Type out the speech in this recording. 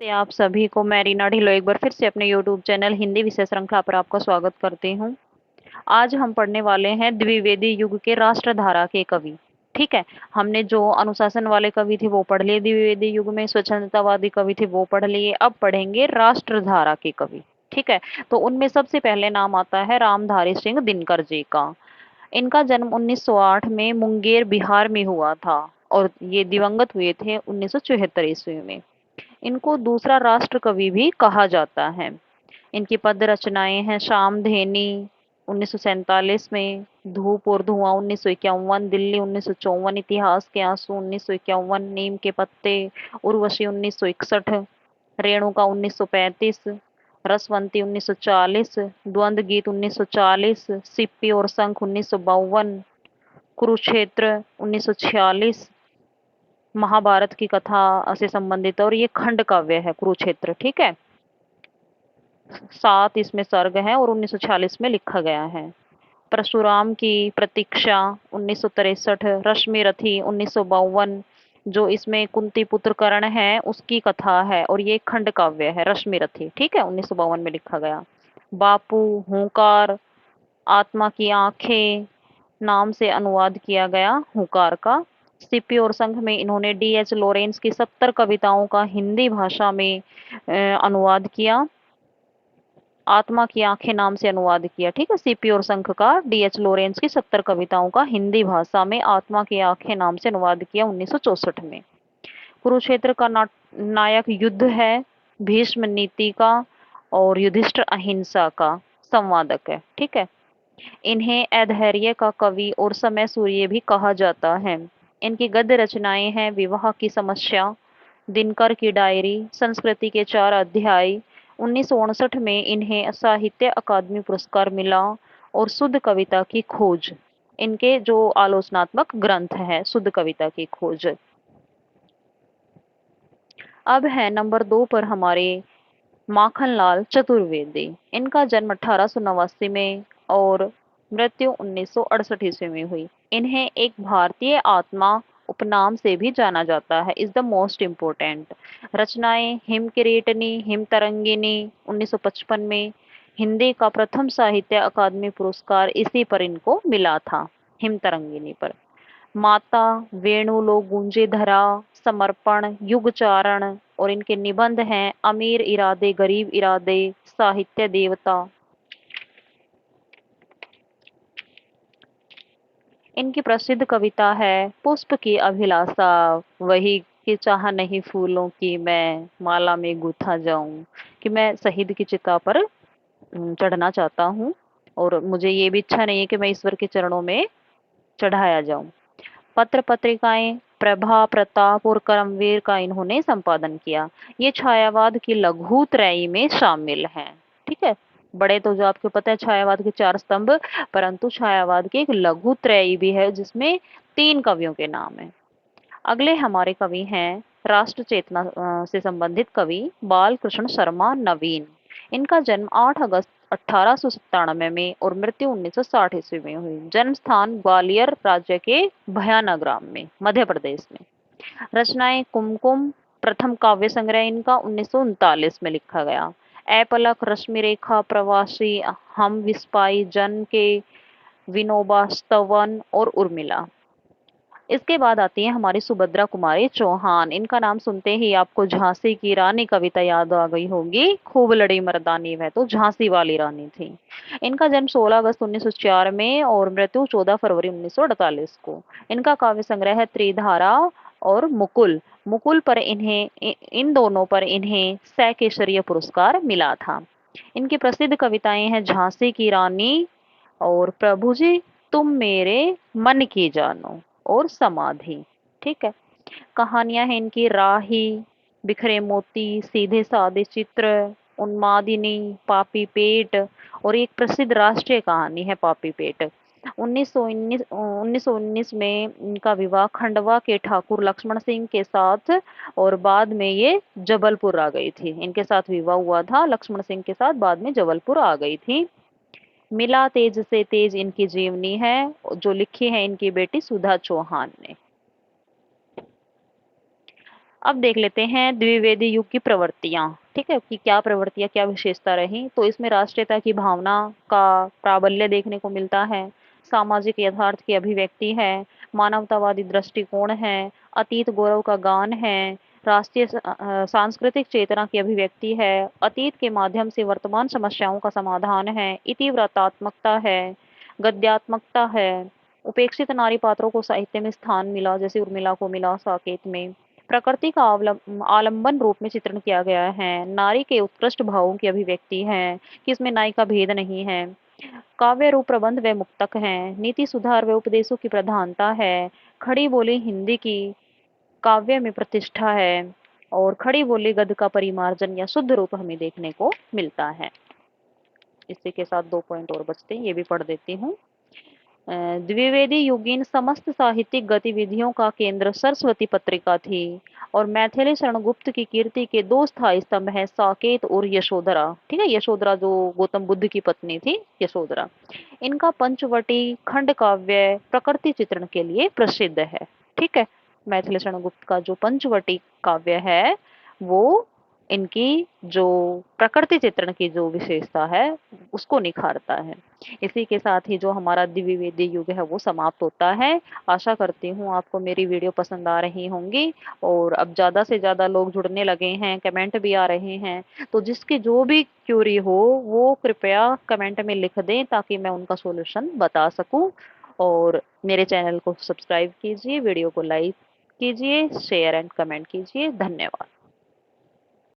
से आप सभी को मैं रीना ढिल्लों एक बार फिर से अपने यूट्यूब चैनल हिंदी विषय श्रृंखला पर आपका स्वागत करती हूँ। आज हम पढ़ने वाले हैं द्विवेदी युग के राष्ट्रधारा के कवि। ठीक है। हमने जो अनुशासन वाले कवि थे वो पढ़ लिए, द्विवेदी युग में स्वतंत्रतावादी कवि थे वो पढ़ लिए। अब पढ़ेंगे राष्ट्रधारा के कवि। ठीक है। तो उनमें सबसे पहले नाम आता है रामधारी सिंह दिनकर जी का। इनका जन्म 1908 में मुंगेर बिहार में हुआ था और ये दिवंगत हुए थे 1974 ईस्वी में। इनको दूसरा राष्ट्र कवि भी कहा जाता है। इनकी पद्य रचनाएं हैं शामधेनी 1947 में, धूप और धुआं 1951, दिल्ली 1954, इतिहास के आंसू 1951, नीम के पत्ते, उर्वशी 1961, रेणुका 1935, रसवंती 1940, द्वंद्व गीत 1940, सिप्पी और शंख 1952, कुरुक्षेत्र 1946, महाभारत की कथा से संबंधित और ये खंड काव्य है कुरुक्षेत्र। ठीक है। 7 इसमें सर्ग हैं और 1946 में लिखा गया है। परशुराम की प्रतीक्षा 1963, रश्मि रथी 1952, जो इसमें कुंती पुत्र कर्ण है उसकी कथा है और ये खंड काव्य है रश्मि रथी। ठीक है। 1952 में लिखा गया। बापू, हुंकार, आत्मा की आंखें नाम से अनुवाद किया गया हुंकार का। सीपी और संघ में इन्होंने डी.एच. लॉरेंस की 70 कविताओं का हिंदी भाषा में अनुवाद किया। आत्मा की आंखें नाम से अनुवाद किया। ठीक है। सीपी और संघ का डी.एच. लॉरेंस की 70 कविताओं का हिंदी भाषा में आत्मा की आंखें नाम से अनुवाद किया 1964 में। कुरुक्षेत्र का नायक युद्ध है, भीष्म नीति का और युधिष्ठिर अहिंसा का संवादक है। ठीक है। इन्हें अधैर्य का कवि और समय सूर्य भी कहा जाता है। इनकी गद्य रचनाएं हैं विवाह की समस्या, दिनकर की डायरी, संस्कृति के 4 अध्याय। 1959 में इन्हें साहित्य अकादमी पुरस्कार मिला और शुद्ध कविता की खोज, इनके जो आलोचनात्मक ग्रंथ है शुद्ध कविता की खोज। अब है नंबर 2 पर हमारे माखनलाल चतुर्वेदी। इनका जन्म 1889 में और मृत्यु 1968 ईस्वी में हुई। इन्हें एक भारतीय आत्मा उपनाम से भी जाना जाता है, इज द मोस्ट इम्पोर्टेंट। रचनाएं हिम किरीटनी, हिम तरंगिनी 1955 में। हिंदी का प्रथम साहित्य अकादमी पुरस्कार इसी पर इनको मिला था, हिम तरंगिनी पर। माता, वेणु लो गूंजे धरा, समर्पण, युगचारण और इनके निबंध हैं अमीर इरादे गरीब इरादे, साहित्य देवता। इनकी प्रसिद्ध कविता है पुष्प की अभिलाषा, वही कि चाह नहीं फूलों की मैं माला में गूथा जाऊं, कि मैं शहीद की चिता पर चढ़ना चाहता हूँ और मुझे ये भी इच्छा नहीं है कि मैं ईश्वर के चरणों में चढ़ाया जाऊं। पत्र पत्रिकाएं प्रभा, प्रताप और कर्मवीर का इन्होंने संपादन किया। ये छायावाद की लघु त्रयी में शामिल हैं। ठीक है। बड़े तो जो आपको पता है छायावाद के 4 स्तंभ, परंतु छायावाद की एक लघु त्रयी भी है जिसमें 3 कवियों के नाम है। अगले हमारे कवि हैं राष्ट्र चेतना से संबंधित कवि बाल कृष्ण शर्मा नवीन। इनका जन्म 8 अगस्त 1897 में और मृत्यु 1960 ईस्वी में हुई। जन्म स्थान ग्वालियर राज्य के भयाना ग्राम में, मध्य प्रदेश में। रचनाएं कुमकुम प्रथम काव्य संग्रह इनका 1939 में लिखा गया। अपलक, रश्मि रेखा, प्रवासी, हम विस्पाई, जन के, विनोबा स्तवन और उर्मिला। इसके बाद आती है हमारी सुभद्रा कुमारी चौहान। इनका नाम सुनते ही आपको झांसी की रानी कविता याद आ गई होगी, खूब लड़ी मर्दानी वह तो झांसी वाली रानी थी। इनका जन्म 16 अगस्त 1904 में और मृत्यु 14 फरवरी 1948 को। इनका काव्य संग्रह है त्रिधारा और मुकुल। मुकुल पर इन्हें इन दोनों पर इन्हें सैकेशरीय पुरस्कार मिला था। इनकी प्रसिद्ध कविताएं हैं झांसी की रानी और प्रभु जी तुम मेरे मन की जानो और समाधि। ठीक है। कहानियां हैं इनकी राही, बिखरे मोती, सीधे साधे चित्र, उन्मादिनी, पापी पेट और एक प्रसिद्ध राष्ट्रीय कहानी है पापी पेट। 1919 में इनका विवाह खंडवा के ठाकुर लक्ष्मण सिंह के साथ और बाद में ये जबलपुर आ गई थी। इनके साथ विवाह हुआ था लक्ष्मण सिंह के साथ, बाद में जबलपुर आ गई थी। मिला तेज से तेज इनकी जीवनी है जो लिखी है इनकी बेटी सुधा चौहान ने। अब देख लेते हैं द्विवेदी युग की प्रवृत्तियां, ठीक है, कि क्या प्रवृत्तियां, क्या विशेषता रही। तो इसमें राष्ट्रीयता की भावना का प्राबल्य देखने को मिलता है, सामाजिक यथार्थ की अभिव्यक्ति है, मानवतावादी दृष्टिकोण है, अतीत गौरव का गान है, राष्ट्रीय सांस्कृतिक चेतना की अभिव्यक्ति है, अतीत के माध्यम से वर्तमान समस्याओं का समाधान है, इतिवृत्तात्मकता है, गद्यात्मकता है, उपेक्षित नारी पात्रों को साहित्य में स्थान मिला, जैसे उर्मिला को मिला साकेत में, प्रकृति का आलंबन रूप में चित्रण किया गया है, नारी के उत्कृष्ट भावों की अभिव्यक्ति है कि इसमें नाई का भेद नहीं है, काव्य रूप प्रबंध व मुक्तक हैं, नीति सुधार व उपदेशों की प्रधानता है, खड़ी बोली हिंदी की काव्य में प्रतिष्ठा है, और खड़ी बोली गद्य का परिमार्जन या शुद्ध रूप हमें देखने को मिलता है। इसी के साथ 2 पॉइंट और बचते हैं, ये भी पढ़ देती हूँ। द्विवेदी युगीन समस्त साहित्यिक गतिविधियों का केंद्र सरस्वती पत्रिका थी, और मैथिली शरण गुप्त की कीर्ति के 2 स्थायी स्तंभ हैं, साकेत और यशोधरा। ठीक है, यशोधरा जो गौतम बुद्ध की पत्नी थी, यशोधरा। इनका पंचवटी खंड काव्य प्रकृति चित्रण के लिए प्रसिद्ध है। ठीक है, मैथिली शरण गुप्त का जो पंचवटी काव्य है वो इनकी जो प्रकृति चित्रण की जो विशेषता है उसको निखारता है। इसी के साथ ही जो हमारा द्विवेदी युग है वो समाप्त होता है। आशा करती हूँ आपको मेरी वीडियो पसंद आ रही होंगी, और अब ज़्यादा से ज़्यादा लोग जुड़ने लगे हैं, कमेंट भी आ रहे हैं, तो जिसकी जो भी क्यूरी हो वो कृपया कमेंट में लिख दें ताकि मैं उनका सॉल्यूशन बता सकूं। और मेरे चैनल को सब्सक्राइब कीजिए, वीडियो को लाइक कीजिए, शेयर एंड कमेंट कीजिए। धन्यवाद।